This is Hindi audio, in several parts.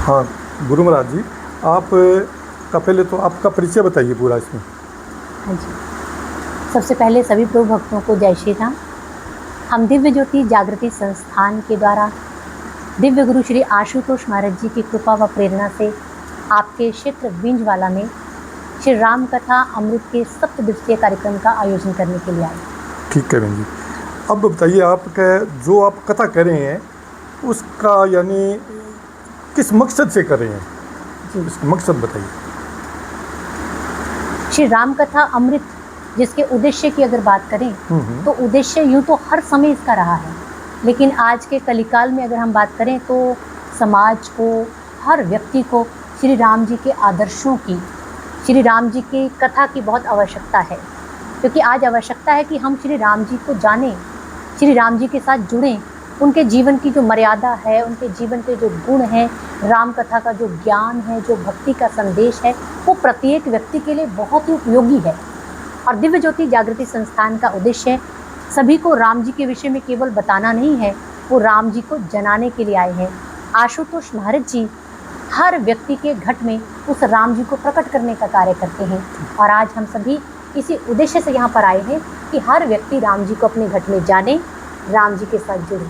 हाँ, गुरु महाराज जी, आप का पहले तो आपका परिचय बताइए पूरा इसमें। हाँ जी। सबसे पहले सभी प्रभु भक्तों को जय श्री राम। हम दिव्य ज्योति जागृति संस्थान के द्वारा दिव्य गुरु श्री आशुतोष महाराज जी की कृपा व प्रेरणा से आपके क्षेत्र विंजवाला में श्री राम कथा अमृत के 7 दिवसीय कार्यक्रम का आयोजन करने के लिए आए। ठीक है बहन जी, अब बताइए आपका जो आप कथा कर रहे हैं उसका यानी किस मकसद से कर रहे हैं जी, इसका मकसद बताइए। श्री राम कथा अमृत जिसके उद्देश्य की अगर बात करें तो उद्देश्य यूँ तो हर समय इसका रहा है, लेकिन आज के कलिकाल में अगर हम बात करें तो समाज को, हर व्यक्ति को श्री राम जी के आदर्शों की, श्री राम जी की कथा की बहुत आवश्यकता है। क्योंकि आज आवश्यकता है कि हम श्री राम जी को जानें, श्री राम जी के साथ जुड़ें, उनके जीवन की जो मर्यादा है, उनके जीवन के जो गुण हैं, राम कथा का जो ज्ञान है, जो भक्ति का संदेश है, वो प्रत्येक व्यक्ति के लिए बहुत ही उपयोगी है। और दिव्य ज्योति जागृति संस्थान का उद्देश्य सभी को राम जी के विषय में केवल बताना नहीं है, वो राम जी को जनाने के लिए आए हैं। आशुतोष महाराज जी हर व्यक्ति के घट में उस राम जी को प्रकट करने का कार्य करते हैं, और आज हम सभी इसी उद्देश्य से यहाँ पर आए हैं कि हर व्यक्ति राम जी को अपने घट में जाने, राम जी के साथ जुड़े।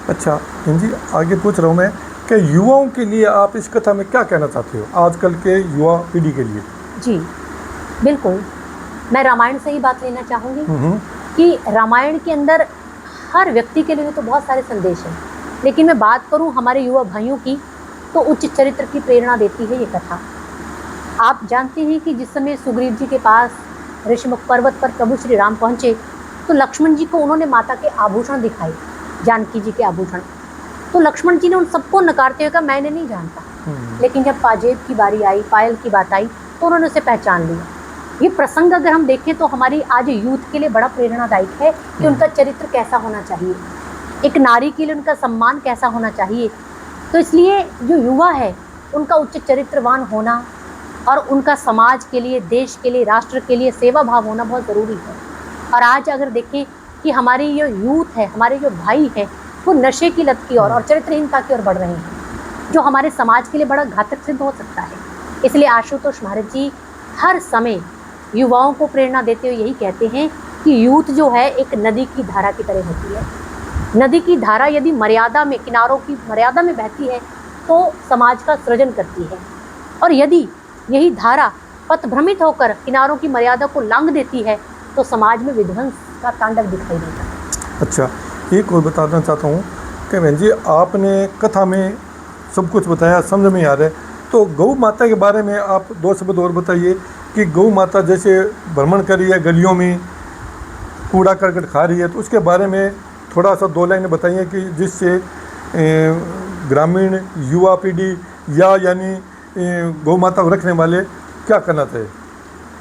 अच्छा बहन जी, आगे पूछ रहा हूँ मैं कि युवाओं के लिए आप इस कथा में क्या कहना चाहते हो, आजकल के युवा पीढ़ी के लिए? जी बिल्कुल, मैं रामायण से ही बात लेना चाहूँगी कि रामायण के अंदर हर व्यक्ति के लिए तो बहुत सारे संदेश हैं, लेकिन मैं बात करूँ हमारे युवा भाइयों की तो उच्च चरित्र की प्रेरणा देती है ये कथा। आप जानते हैं कि जिस समय सुग्रीव जी के पास ऋषिमुख पर्वत पर प्रभु श्री राम पहुँचे तो लक्ष्मण जी को उन्होंने माता के आभूषण दिखाए, जानकी जी के आभूषण। तो लक्ष्मण जी ने उन सबको नकारते हुए कहा मैंने नहीं जानता, लेकिन जब पाजेब की बारी आई, पायल की बात आई तो उन्होंने उसे पहचान लिया। ये प्रसंग अगर हम देखें तो हमारी आज यूथ के लिए बड़ा प्रेरणादायक है कि उनका चरित्र कैसा होना चाहिए, एक नारी के लिए उनका सम्मान कैसा होना चाहिए। तो इसलिए जो युवा है उनका उच्च चरित्रवान होना और उनका समाज के लिए, देश के लिए, राष्ट्र के लिए सेवा भाव होना बहुत ज़रूरी है। और आज अगर देखें कि हमारी जो यूथ है, हमारे जो भाई हैं, वो नशे की लत की ओर और चरित्रहीनता की ओर बढ़ रहे हैं, जो हमारे समाज के लिए बड़ा घातक सिद्ध हो सकता है। इसलिए आशुतोष महाराज जी हर समय युवाओं को प्रेरणा देते हुए यही कहते हैं कि यूथ जो है एक नदी की धारा की तरह होती है। नदी की धारा यदि मर्यादा में, किनारों की मर्यादा में बहती है तो समाज का सृजन करती है, और यदि यही धारा पथभ्रमित होकर किनारों की मर्यादा को लांघ देती है तो समाज में विध्वंस का तांडव दिखाई देता है। अच्छा, एक और बताना चाहता हूँ कि बहन जी आपने कथा में सब कुछ बताया, समझ में आ रहा है, तो गौ माता के बारे में आप 2 शब्द और बताइए कि गौ माता जैसे भ्रमण कर रही है, गलियों में कूड़ा करकट खा रही है, तो उसके बारे में थोड़ा सा 2 लाइनें बताइए कि जिससे ग्रामीण युवा पीढ़ी या यानी गौ माता को रखने वाले क्या करना चाहिए।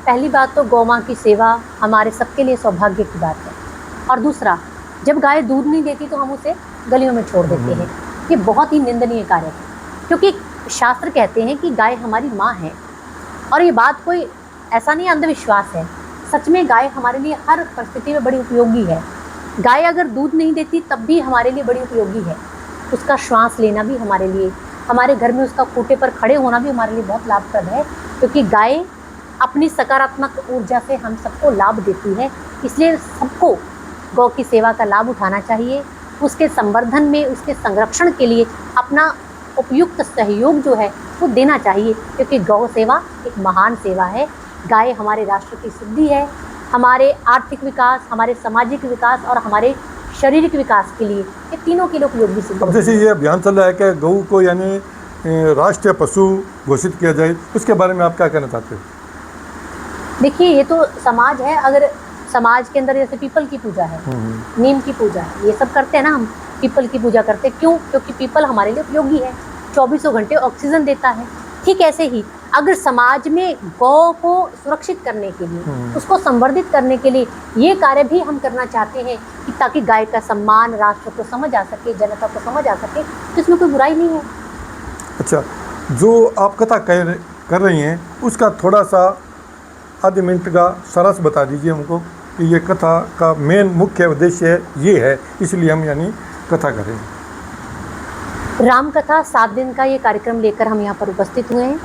पहली बात तो गौ माँ की सेवा हमारे सबके लिए सौभाग्य की बात है, और दूसरा जब गाय दूध नहीं देती तो हम उसे गलियों में छोड़ देते हैं, ये बहुत ही निंदनीय कार्य है। क्योंकि शास्त्र कहते हैं कि गाय हमारी माँ है, और ये बात कोई ऐसा नहीं अंधविश्वास है, सच में गाय हमारे लिए हर परिस्थिति में बड़ी उपयोगी है। गाय अगर दूध नहीं देती तब भी हमारे लिए बड़ी उपयोगी है, उसका श्वास लेना भी हमारे लिए, हमारे घर में उसका खूंटे पर खड़े होना भी हमारे लिए बहुत लाभप्रद है, क्योंकि गाय अपनी सकारात्मक ऊर्जा से हम सबको लाभ देती है। इसलिए सबको गौ की सेवा का लाभ उठाना चाहिए, उसके संवर्धन में, उसके संरक्षण के लिए अपना उपयुक्त सहयोग जो है वो देना चाहिए, क्योंकि गौ सेवा एक महान सेवा है। गाय हमारे राष्ट्र की सिद्धि है, हमारे आर्थिक विकास, हमारे सामाजिक विकास और हमारे शारीरिक विकास के लिए, ये तीनों के लिए उपयोगी सिद्ध। अब जैसे ये अभियान चल रहा है कि गौ को यानी राष्ट्रीय पशु घोषित किया जाए, उसके बारे में आप क्या कहना चाहते हो? देखिए, ये तो समाज है, अगर समाज के अंदर जैसे पीपल की पूजा है, नीम की पूजा है, ये सब करते हैं ना, हम पीपल की पूजा करते हैं, क्यों? क्योंकि पीपल हमारे लिए उपयोगी है, 24 घंटे ऑक्सीजन देता है। ठीक ऐसे ही अगर समाज में गौ को सुरक्षित करने के लिए, उसको संवर्धित करने के लिए ये कार्य भी हम करना चाहते हैं कि ताकि गाय का सम्मान राष्ट्र को समझ आ सके, जनता को समझ आ सके, तो इसमें कोई बुराई नहीं है। अच्छा, जो आप कथा कर रही हैं उसका थोड़ा सा आधे मिनट का सरस बता दीजिए हमको कि ये कथा का मेन मुख्य उद्देश्य ये है, इसलिए हम यानी कथा करें। राम कथा 7 दिन का ये कार्यक्रम लेकर हम यहाँ पर उपस्थित हुए हैं।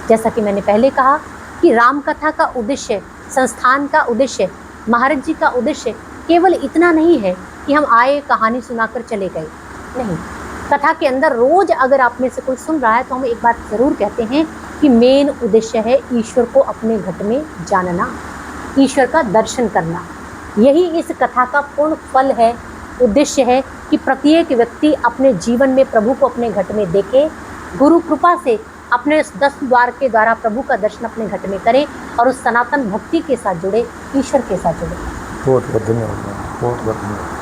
जैसा कि मैंने पहले कहा कि राम कथा का उद्देश्य, संस्थान का उद्देश्य, महाराज जी का उद्देश्य केवल इतना नहीं है कि हम आए, कहानी सुनाकर चले गए। नहीं, कथा के अंदर रोज अगर आप में से कोई सुन रहा है तो हम एक बात ज़रूर कहते हैं कि मेन उद्देश्य है ईश्वर को अपने घट में जानना, ईश्वर का दर्शन करना। यही इस कथा का पूर्ण फल है, उद्देश्य है कि प्रत्येक व्यक्ति अपने जीवन में प्रभु को अपने घट में देखे, गुरु कृपा से अपने उस 10 द्वार के द्वारा प्रभु का दर्शन अपने घट में करे और उस सनातन भक्ति के साथ जुड़े, ईश्वर के साथ जुड़े। बहुत बहुत धन्यवाद, बहुत बहुत धन्यवाद।